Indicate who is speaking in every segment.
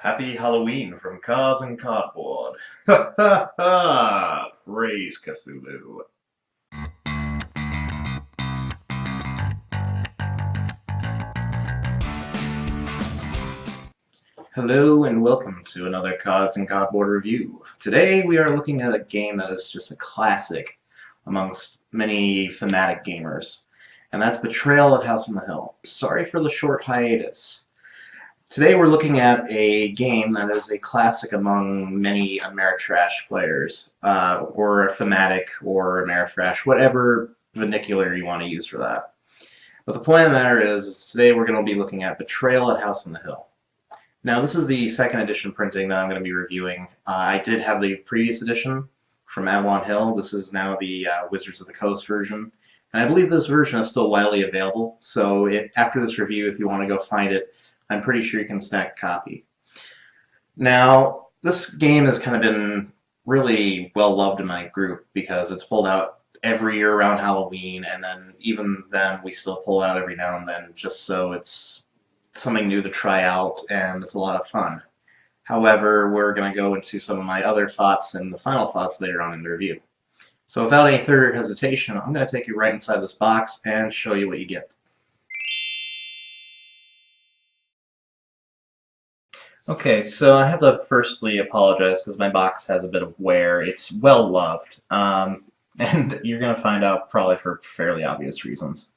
Speaker 1: Happy Halloween from Cards and Cardboard. Ha ha ha! Praise Cthulhu. Hello and welcome to another Cards and Cardboard review. Today we are looking at a game that is just a classic amongst many thematic gamers, and that's Betrayal at House on the Hill. Sorry for the short hiatus. Today we're looking at a game that is a classic among many Ameritrash players, or a thematic, or Ameritrash, whatever vernacular you want to use for that. But the point of the matter is today we're going to be looking at Betrayal at House on the Hill. Now this is the second edition printing that I'm going to be reviewing. I did have the previous edition from Avalon Hill. This is now the Wizards of the Coast version. And I believe this version is still widely available, so after this review, if you want to go find it, I'm pretty sure you can snag a copy. Now, this game has kind of been really well loved in my group because it's pulled out every year around Halloween, and then even then we still pull it out every now and then just so it's something new to try out and it's a lot of fun. However, we're going to go into some of my other thoughts and the final thoughts later on in the review. So without any further hesitation, I'm going to take you right inside this box and show you what you get. Okay, so I have to firstly apologize because my box has a bit of wear. It's well loved, and you're going to find out probably for fairly obvious reasons.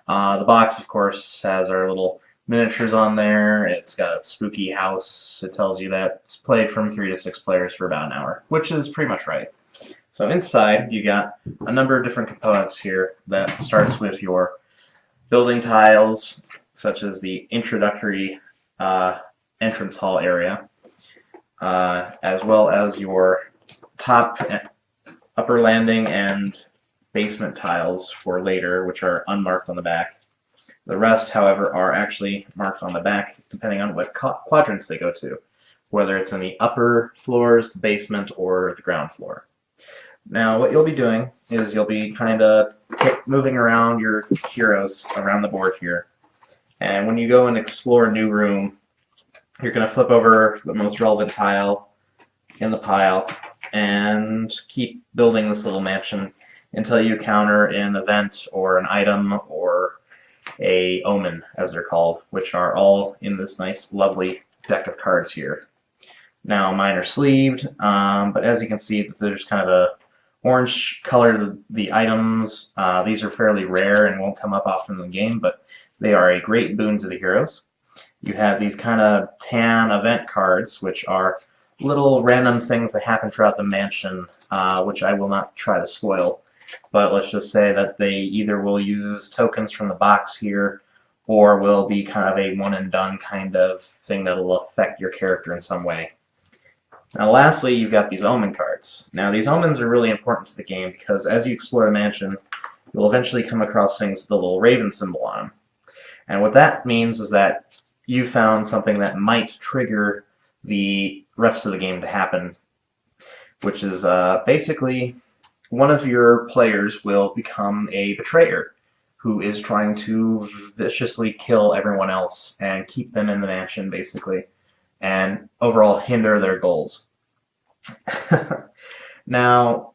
Speaker 1: The box, of course, has our little miniatures on there. It's got a spooky house. It tells you that it's played from 3 to 6 players for about an hour, which is pretty much right. So inside, you got a number of different components here that starts with your building tiles, such as the introductory entrance hall area, as well as your top, upper landing, and basement tiles for later, which are unmarked on the back. The rest, however, are actually marked on the back depending on what quadrants they go to, whether it's in the upper floors, the basement, or the ground floor. Now, what you'll be doing is you'll be kind of moving around your heroes around the board here, and when you go and explore a new room, you're going to flip over the most relevant tile in the pile and keep building this little mansion until you counter an event or an item or a omen, as they're called, which are all in this nice, lovely deck of cards here. Now, mine are sleeved, but as you can see, there's kind of a orange color to the items. These are fairly rare and won't come up often in the game, but they are a great boon to the heroes. You have these kind of tan event cards, which are little random things that happen throughout the mansion, which I will not try to spoil. But let's just say that they either will use tokens from the box here, or will be kind of a one-and-done kind of thing that will affect your character in some way. Now lastly, you've got these omen cards. Now these omens are really important to the game because as you explore the mansion, you'll eventually come across things with the little raven symbol on them. And what that means is that you found something that might trigger the rest of the game to happen, which is basically one of your players will become a betrayer who is trying to viciously kill everyone else and keep them in the mansion, basically, and overall hinder their goals. Now,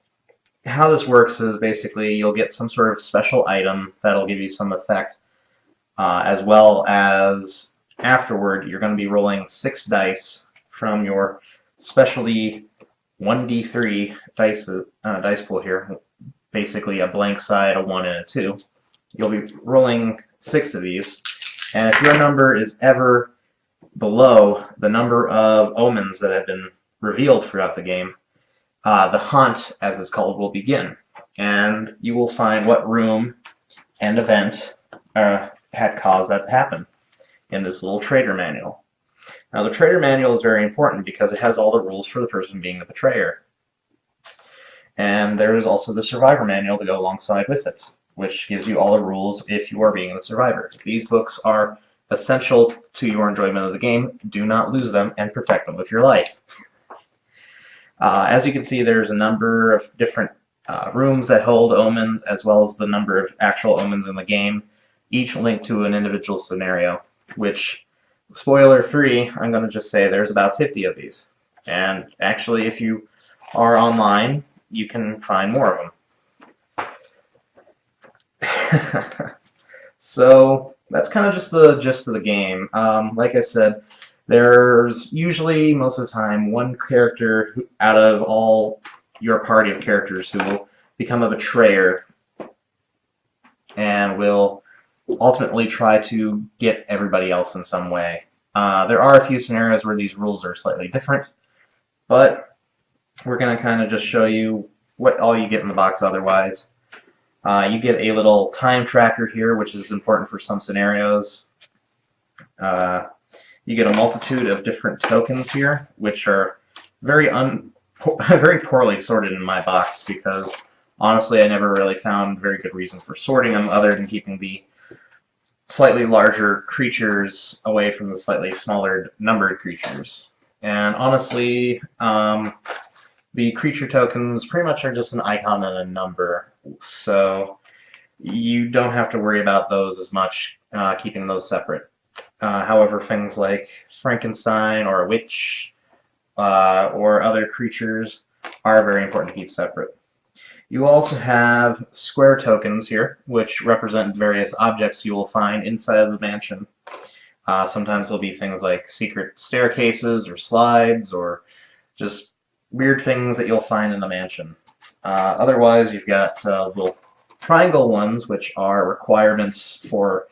Speaker 1: how this works is basically you'll get some sort of special item that'll give you some effect, as well as afterward you're going to be rolling 6 dice from your specialty 1d3 dice pool here, basically a blank side, a 1, and a 2. You'll be rolling 6 of these, and if your number is ever below the number of omens that have been revealed throughout the game, the hunt, as it's called, will begin, and you will find what room and event had caused that to happen in this little trader manual. Now the trader manual is very important because it has all the rules for the person being the betrayer. And there is also the survivor manual to go alongside with it, which gives you all the rules if you are being the survivor. These books are essential to your enjoyment of the game. Do not lose them and protect them with your life. As you can see, there's a number of different rooms that hold omens, as well as the number of actual omens in the game, each linked to an individual scenario, which Spoiler free, I'm going to just say there's about 50 of these. And actually, if you are online, you can find more of them. So that's kind of just the gist of the game. Like I said, there's usually, most of the time, one character out of all your party of characters who will become a betrayer and will ultimately try to get everybody else in some way. There are a few scenarios where these rules are slightly different, but we're going to kind of just show you what all you get in the box otherwise. You get a little time tracker here, which is important for some scenarios. You get a multitude of different tokens here, which are very very poorly sorted in my box because honestly I never really found very good reasons for sorting them other than keeping the slightly larger creatures away from the slightly smaller numbered creatures. And honestly, the creature tokens pretty much are just an icon and a number, so you don't have to worry about those as much, keeping those separate. However, things like Frankenstein or a witch or other creatures are very important to keep separate. You also have square tokens here, which represent various objects you will find inside of the mansion. Sometimes there'll be things like secret staircases or slides or just weird things that you'll find in the mansion. Otherwise, you've got little triangle ones, which are requirements for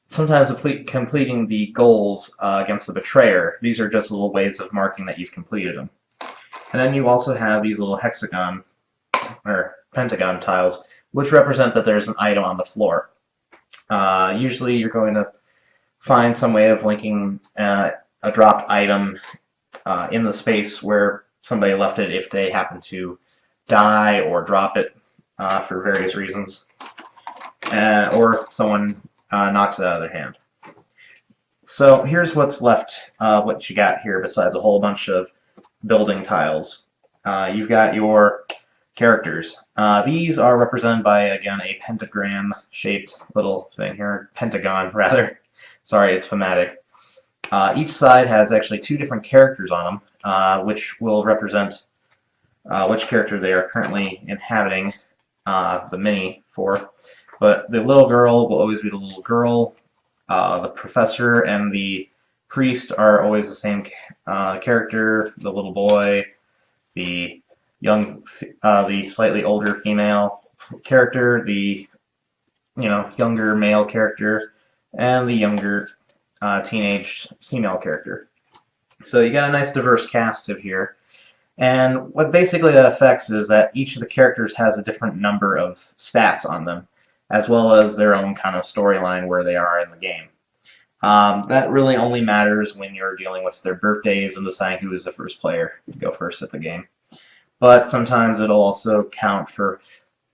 Speaker 1: sometimes completing the goals against the betrayer. These are just little ways of marking that you've completed them. And then you also have these little hexagon or pentagon tiles, which represent that there's an item on the floor. Usually you're going to find some way of linking a dropped item in the space where somebody left it if they happen to die or drop it for various reasons, or someone knocks it out of their hand. So here's what's left, what you got here besides a whole bunch of building tiles. You've got your characters. These are represented by, again, a pentagram-shaped little thing here. Pentagon, rather. Sorry, it's phonetic. Each side has actually two different characters on them, which will represent which character they are currently inhabiting the mini for. But the little girl will always be the little girl. The professor and the priest are always the same character. The little boy, the the slightly older female character, the younger male character, and the younger teenage female character. So you got a nice diverse cast of here. And what basically that affects is that each of the characters has a different number of stats on them, as well as their own kind of storyline where they are in the game. That really only matters when you're dealing with their birthdays and deciding who is the first player to go first at the game. But sometimes it'll also count for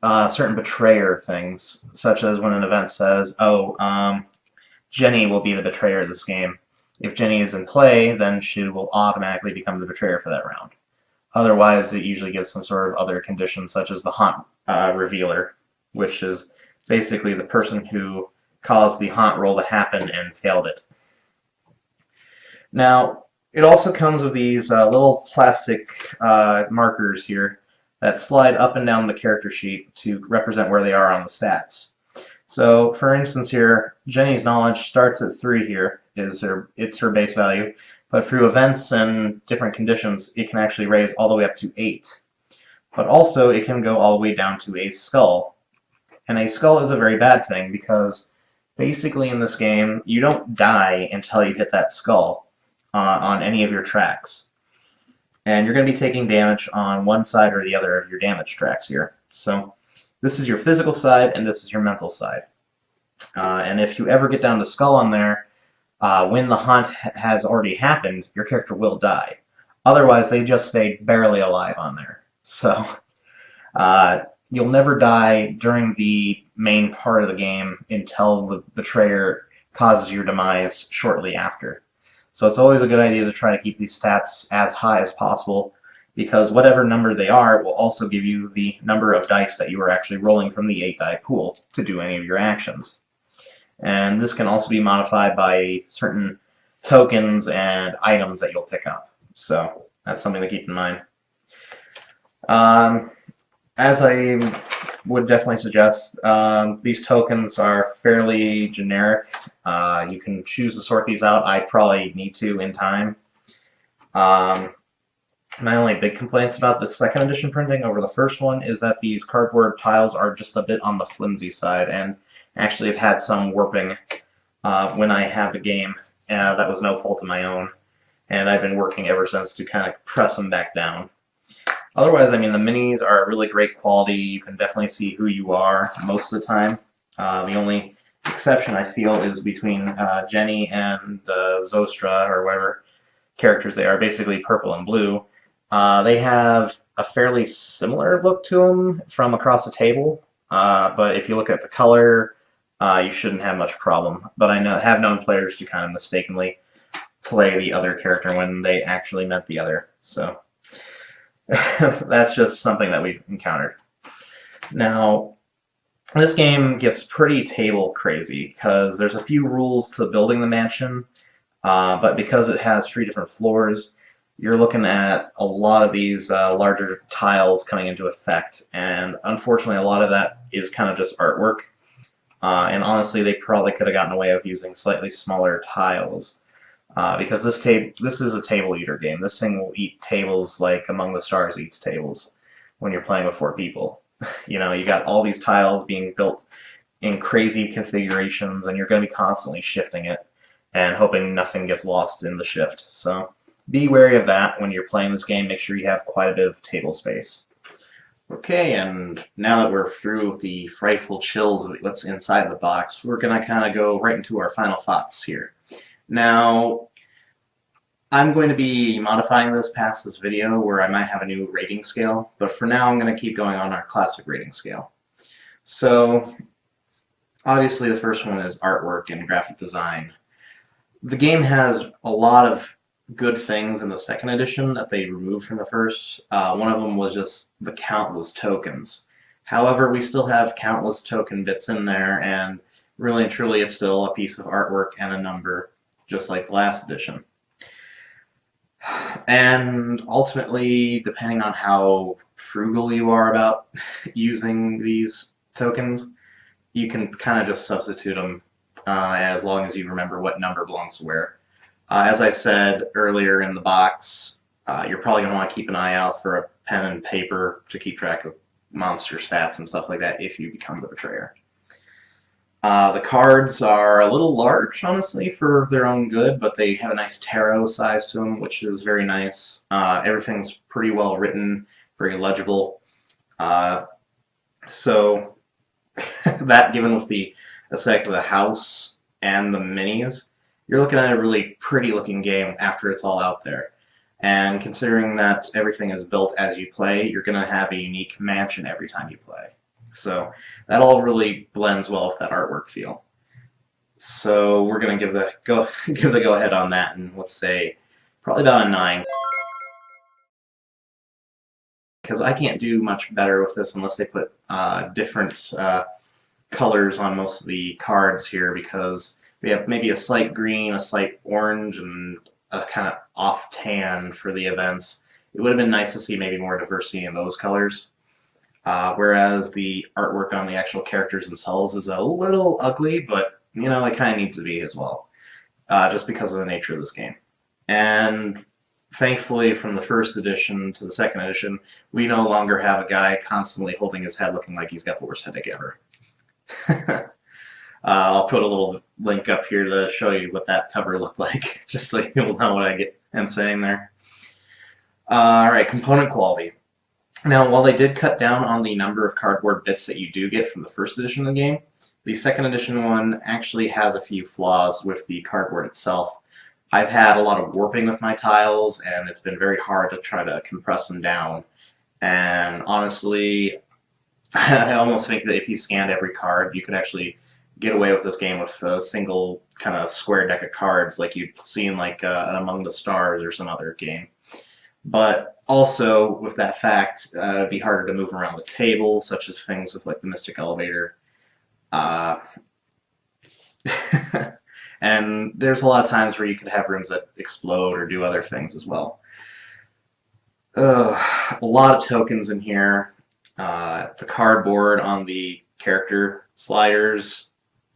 Speaker 1: certain betrayer things, such as when an event says, oh, Jenny will be the betrayer of this game. If Jenny is in play, then she will automatically become the betrayer for that round. Otherwise, it usually gets some sort of other condition, such as the haunt revealer, which is basically the person who caused the haunt roll to happen and failed it. Now, it also comes with these little plastic markers here that slide up and down the character sheet to represent where they are on the stats. So, for instance here, Jenny's knowledge starts at 3 here, it's her base value, but through events and different conditions, it can actually raise all the way up to 8. But also, it can go all the way down to a skull. And a skull is a very bad thing because basically in this game, you don't die until you hit that skull on any of your tracks. And you're going to be taking damage on one side or the other of your damage tracks here. So this is your physical side and this is your mental side. And if you ever get down to skull on there, when the haunt has already happened, your character will die. Otherwise, they just stay barely alive on there. So you'll never die during the main part of the game until the betrayer causes your demise shortly after. So it's always a good idea to try to keep these stats as high as possible, because whatever number they are will also give you the number of dice that you are actually rolling from the 8-die pool to do any of your actions. And this can also be modified by a certain tokens and items that you'll pick up. So that's something to keep in mind. Um, as I would definitely suggest, these tokens are fairly generic. You can choose to sort these out. I probably need to in time. Um, my only big complaints about the second edition printing over the first one is that these cardboard tiles are just a bit on the flimsy side, and actually have had some warping when I have the game. That was no fault of my own, and I've been working ever since to kind of press them back down. Otherwise, I mean, the minis are really great quality. You can definitely see who you are most of the time. The only exception I feel is between Jenny and Zostra, or whatever characters they are, basically purple and blue. They have a fairly similar look to them from across the table, but if you look at the color, you shouldn't have much problem. But I have known players to kind of mistakenly play the other character when they actually meant the other. So that's just something that we've encountered. Now, this game gets pretty table crazy because there's a few rules to building the mansion, but because it has 3 different floors, you're looking at a lot of these larger tiles coming into effect, and unfortunately a lot of that is kind of just artwork, and honestly they probably could have gotten away with using slightly smaller tiles. Because this is a table eater game. This thing will eat tables like Among the Stars eats tables when you're playing with 4 people. You know, you got all these tiles being built in crazy configurations, and you're going to be constantly shifting it and hoping nothing gets lost in the shift. So be wary of that when you're playing this game. Make sure you have quite a bit of table space. Okay, and now that we're through with the frightful chills of what's inside the box, we're going to kind of go right into our final thoughts here. Now, I'm going to be modifying this past this video where I might have a new rating scale, but for now I'm going to keep going on our classic rating scale. So, obviously the first one is artwork and graphic design. The game has a lot of good things in the second edition that they removed from the first. One of them was just the countless tokens. However, we still have countless token bits in there, and really and truly it's still a piece of artwork and a number, just like the last edition. And ultimately, depending on how frugal you are about using these tokens, you can kind of just substitute them as long as you remember what number belongs to where. As I said earlier in the box, you're probably going to want to keep an eye out for a pen and paper to keep track of monster stats and stuff like that if you become the Betrayer. The cards are a little large, honestly, for their own good, but they have a nice tarot size to them, which is very nice. Everything's pretty well written, very legible. So that, given with the aesthetic of the house and the minis, you're looking at a really pretty looking game after it's all out there. And considering that everything is built as you play, you're going to have a unique mansion every time you play. So that all really blends well with that artwork feel. So we're going to give the go ahead on that, and let's say probably about a 9. Because I can't do much better with this unless they put different colors on most of the cards here, because we have maybe a slight green, a slight orange, and a kind of off tan for the events. It would have been nice to see maybe more diversity in those colors. Whereas the artwork on the actual characters themselves is a little ugly, but you know, it kind of needs to be as well, just because of the nature of this game. And thankfully, from the first edition to the second edition, we no longer have a guy constantly holding his head looking like he's got the worst headache ever. I'll put a little link up here to show you what that cover looked like, just so you'll know what I'm saying there. Alright, component quality. Now, while they did cut down on the number of cardboard bits that you do get from the first edition of the game, the second edition one actually has a few flaws with the cardboard itself. I've had a lot of warping with my tiles, and it's been very hard to try to compress them down. And honestly, I almost think that if you scanned every card, you could actually get away with this game with a single kind of square deck of cards like you'd see in like an Among the Stars or some other game. But also, with that fact, it'd be harder to move around the table, such as things with like the Mystic Elevator. And there's a lot of times where you could have rooms that explode or do other things as well. A lot of tokens in here. The cardboard on the character sliders,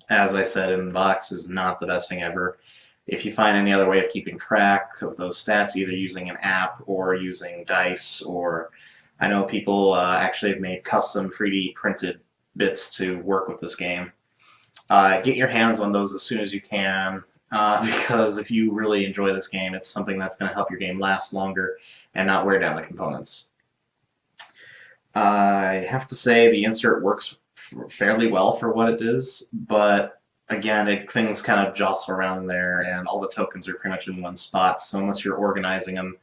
Speaker 1: as I said in the box, is not the best thing ever. If you find any other way of keeping track of those stats, either using an app or using dice, or I know people actually have made custom 3D printed bits to work with this game. Get your hands on those as soon as you can, because if you really enjoy this game, it's something that's going to help your game last longer and not wear down the components. I have to say the insert works fairly well for what it is, but again, things kind of jostle around there, and all the tokens are pretty much in one spot. So unless you're organizing them,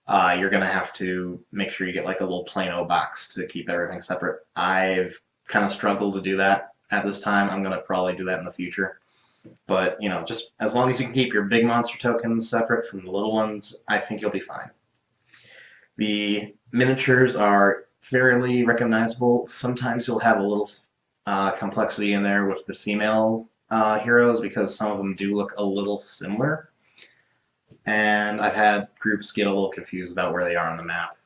Speaker 1: you're going to have to make sure you get like a little Plano box to keep everything separate. I've kind of struggled to do that at this time. I'm going to probably do that in the future. But, you know, just as long as you can keep your big monster tokens separate from the little ones, I think you'll be fine. The miniatures are fairly recognizable. Sometimes you'll have a little complexity in there with the female heroes because some of them do look a little similar. And I've had groups get a little confused about where they are on the map.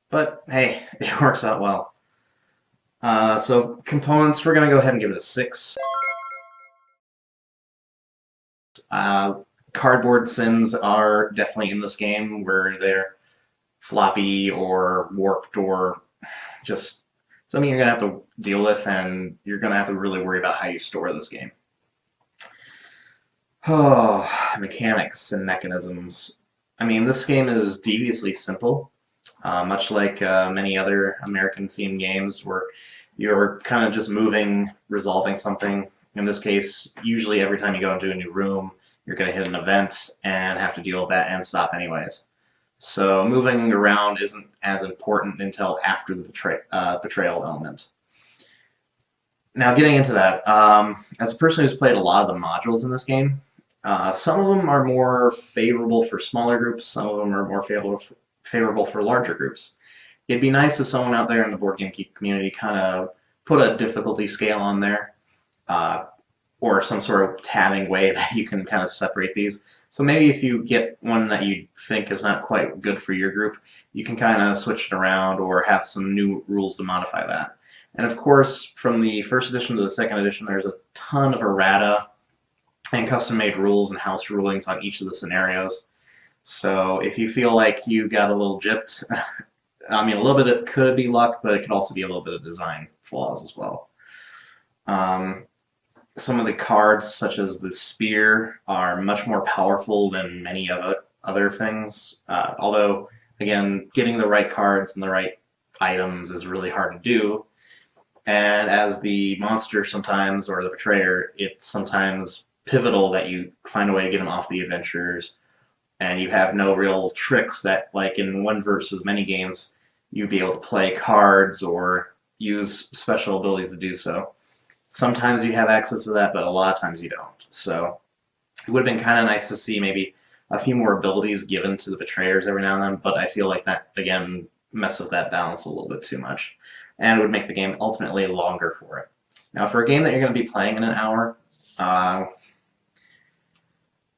Speaker 1: But hey, it works out well. So components, we're going to go ahead and give it a 6. Cardboard sins are definitely in this game where they're floppy or warped or just something you're going to have to deal with, and you're going to have to really worry about how you store this game. Oh, mechanics and mechanisms. I mean, this game is deviously simple, much like many other American-themed games where you're kind of just moving, resolving something. In this case, usually every time you go into a new room, you're going to hit an event and have to deal with that and stop anyways. So moving around isn't as important until after the betrayal element. Now getting into that, as a person who's played a lot of the modules in this game, some of them are more favorable for smaller groups, some of them are more favorable for larger groups. It'd be nice if someone out there in the board game community kind of put a difficulty scale on there, or some sort of tabbing way that you can kind of separate these. So maybe if you get one that you think is not quite good for your group, you can kind of switch it around or have some new rules to modify that. And of course, from the first edition to the second edition, there's a ton of errata and custom-made rules and house rulings on each of the scenarios. So if you feel like you got a little gypped, I mean, a little bit it could be luck, but it could also be a little bit of design flaws as well. Some of the cards, such as the spear, are much more powerful than many other things. Although, again, getting the right cards and the right items is really hard to do. And as the monster sometimes, or the betrayer, it's sometimes pivotal that you find a way to get them off the adventures, and you have no real tricks that, like in one versus many games, you'd be able to play cards or use special abilities to do so. Sometimes you have access to that, but a lot of times you don't. So it would have been kind of nice to see maybe a few more abilities given to the betrayers every now and then, but I feel like that, again, messes with that balance a little bit too much, and would make the game ultimately longer for it. Now, for a game that you're going to be playing in an hour, the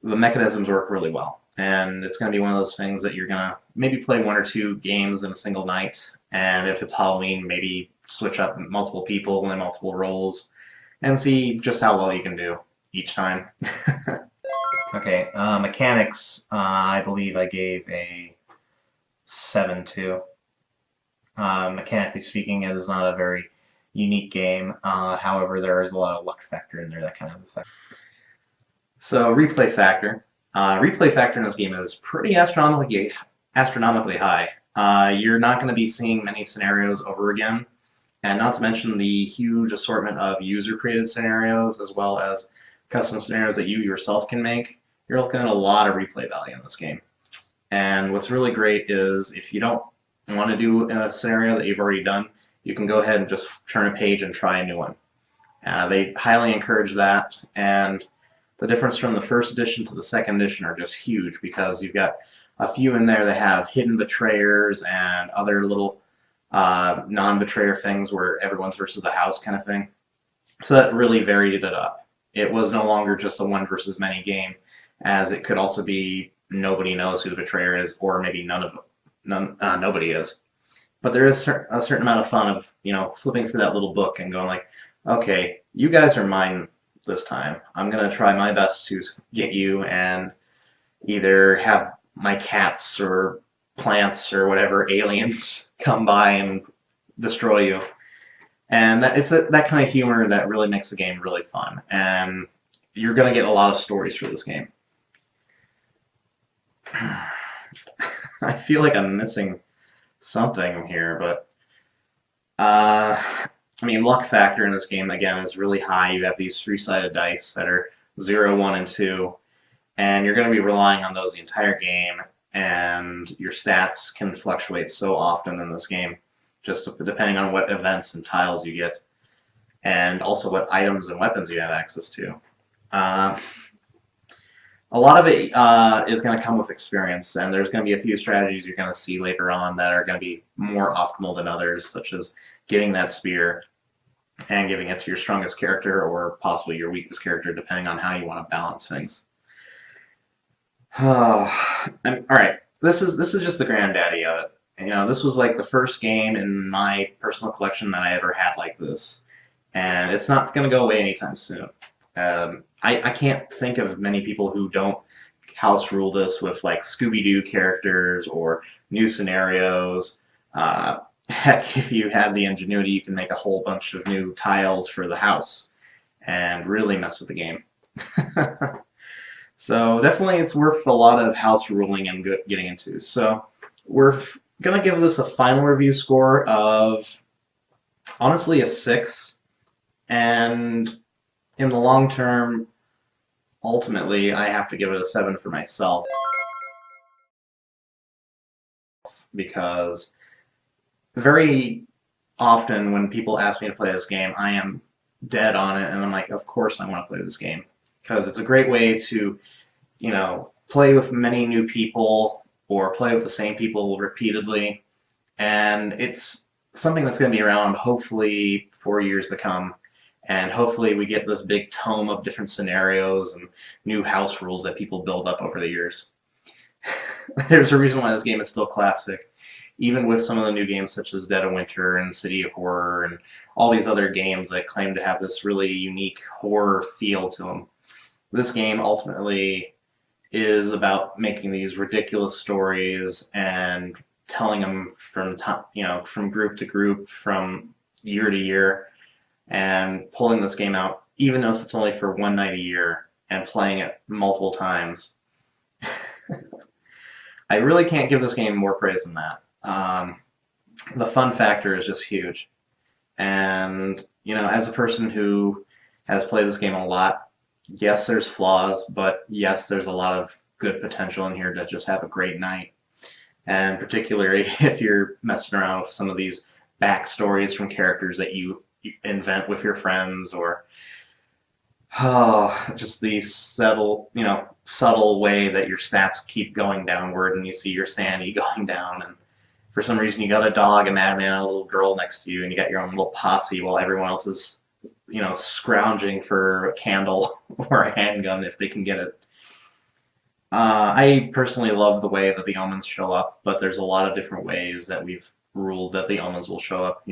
Speaker 1: mechanisms work really well, and it's going to be one of those things that you're going to maybe play 1 or 2 games in a single night, and if it's Halloween, maybe switch up multiple people and multiple roles, and see just how well you can do each time. Okay, mechanics, I believe I gave a 7 to. Mechanically speaking, it is not a very unique game. However, there is a lot of luck factor in there that kind of affects. So, replay factor. Replay factor in this game is pretty astronomically high. You're not going to be seeing many scenarios over again, and not to mention the huge assortment of user-created scenarios as well as custom scenarios that you yourself can make. You're looking at a lot of replay value in this game. And what's really great is if you don't want to do a scenario that you've already done, you can go ahead and just turn a page and try a new one. They highly encourage that, and the difference from the first edition to the second edition are just huge because you've got a few in there that have hidden betrayers and other little non-betrayer things where everyone's versus the house kind of thing. So that really varied it up. It was no longer just a one versus many game, as it could also be nobody knows who the betrayer is, or maybe nobody is. But there is a certain amount of fun of, flipping through that little book and going like, okay, you guys are mine this time. I'm gonna try my best to get you and either have my cats or plants or whatever aliens come by and destroy you. And it's that kind of humor that really makes the game really fun. And you're gonna get a lot of stories for this game. I feel like I'm missing something here, but I mean, luck factor in this game again is really high. You have these three-sided dice that are 0, 1, and 2, and you're going to be relying on those the entire game. And your stats can fluctuate so often in this game, just depending on what events and tiles you get, and also what items and weapons you have access to. A lot of it is going to come with experience, and there's going to be a few strategies you're going to see later on that are going to be more optimal than others, such as getting that spear and giving it to your strongest character or possibly your weakest character, depending on how you want to balance things. All right, this is just the granddaddy of it. This was like the first game in my personal collection that I ever had like this, and it's not going to go away anytime soon. I can't think of many people who don't house rule this with like Scooby-Doo characters or new scenarios. Heck, if you have the ingenuity, you can make a whole bunch of new tiles for the house and really mess with the game. So definitely it's worth a lot of house ruling and getting into. So we're going to give this a final review score of, honestly, a 6. And in the long term, ultimately, I have to give it a 7 for myself, because very often when people ask me to play this game, I am dead on it, and I'm like, of course I want to play this game, because it's a great way to, play with many new people or play with the same people repeatedly, and it's something that's going to be around hopefully for years to come. And hopefully we get this big tome of different scenarios and new house rules that people build up over the years. There's a reason why this game is still classic, even with some of the new games such as Dead of Winter and City of Horror and all these other games that claim to have this really unique horror feel to them. This game ultimately is about making these ridiculous stories and telling them from group to group, from year to year, and pulling this game out, even if it's only for one night a year, and playing it multiple times. I really can't give this game more praise than that. The fun factor is just huge. And, as a person who has played this game a lot, yes, there's flaws, but yes, there's a lot of good potential in here to just have a great night. And particularly if you're messing around with some of these backstories from characters that you invent with your friends, or just the subtle way that your stats keep going downward and you see your sanity going down, and for some reason you got a dog, a madman, and a little girl next to you, and you got your own little posse while everyone else is scrounging for a candle or a handgun if they can get it. I personally love the way that the omens show up, but there's a lot of different ways that we've ruled that the omens will show up,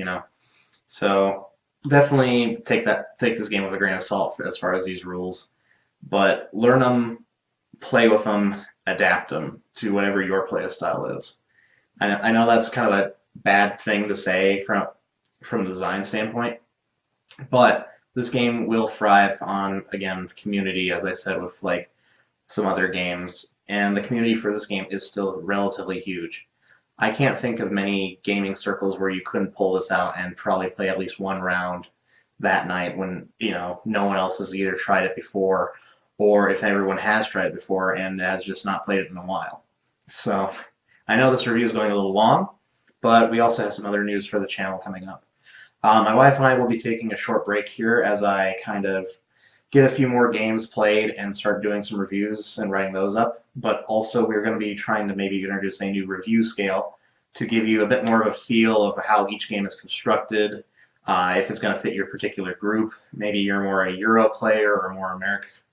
Speaker 1: So definitely take this game with a grain of salt as far as these rules, but learn them, play with them, adapt them to whatever your play style is. I know that's kind of a bad thing to say from the design standpoint, but this game will thrive on, again, community, as I said, with like some other games, and the community for this game is still relatively huge. I can't think of many gaming circles where you couldn't pull this out and probably play at least one round that night when, no one else has either tried it before, or if everyone has tried it before and has just not played it in a while. So I know this review is going a little long, but we also have some other news for the channel coming up. My wife and I will be taking a short break here as I kind of get a few more games played and start doing some reviews and writing those up. But also we're going to be trying to maybe introduce a new review scale to give you a bit more of a feel of how each game is constructed, if it's going to fit your particular group. Maybe you're more a Euro player or more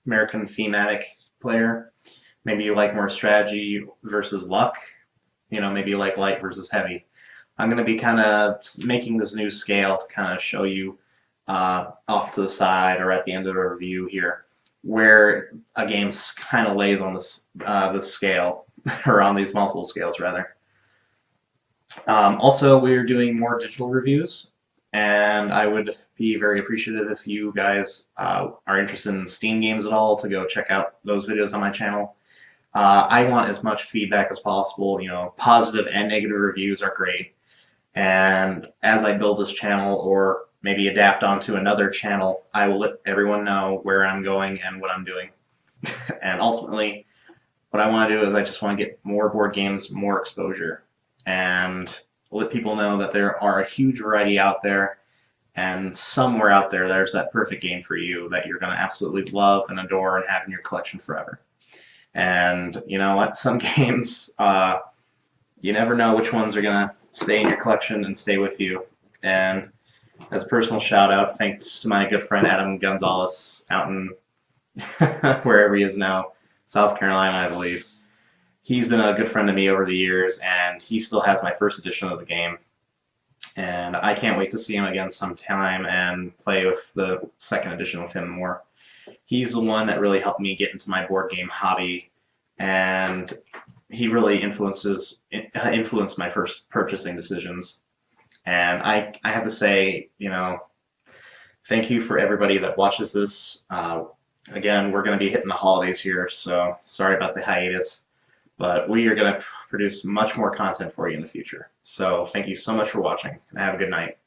Speaker 1: American thematic player. Maybe you like more strategy versus luck. Maybe you like light versus heavy. I'm going to be kind of making this new scale to kind of show you off to the side or at the end of the review here where a game kind of lays on this scale, or on these multiple scales rather. Also, we're doing more digital reviews, and I would be very appreciative if you guys are interested in Steam games at all to go check out those videos on my channel. I want as much feedback as possible. Positive and negative reviews are great. And as I build this channel or maybe adapt onto another channel, I will let everyone know where I'm going and what I'm doing. And ultimately, what I want to do is I just want to get more board games, more exposure, and let people know that there are a huge variety out there, and somewhere out there there's that perfect game for you that you're going to absolutely love and adore and have in your collection forever. And you know what? Some games, you never know which ones are going to stay in your collection and stay with you. And as a personal shout out, thanks to my good friend Adam Gonzalez out in wherever he is now, South Carolina, I believe. He's been a good friend to me over the years, and he still has my first edition of the game. And I can't wait to see him again sometime and play with the second edition with him more. He's the one that really helped me get into my board game hobby, and he really influenced my first purchasing decisions. And I have to say, thank you for everybody that watches this. Again, we're going to be hitting the holidays here, so sorry about the hiatus, but we are going to produce much more content for you in the future. So thank you so much for watching, and have a good night.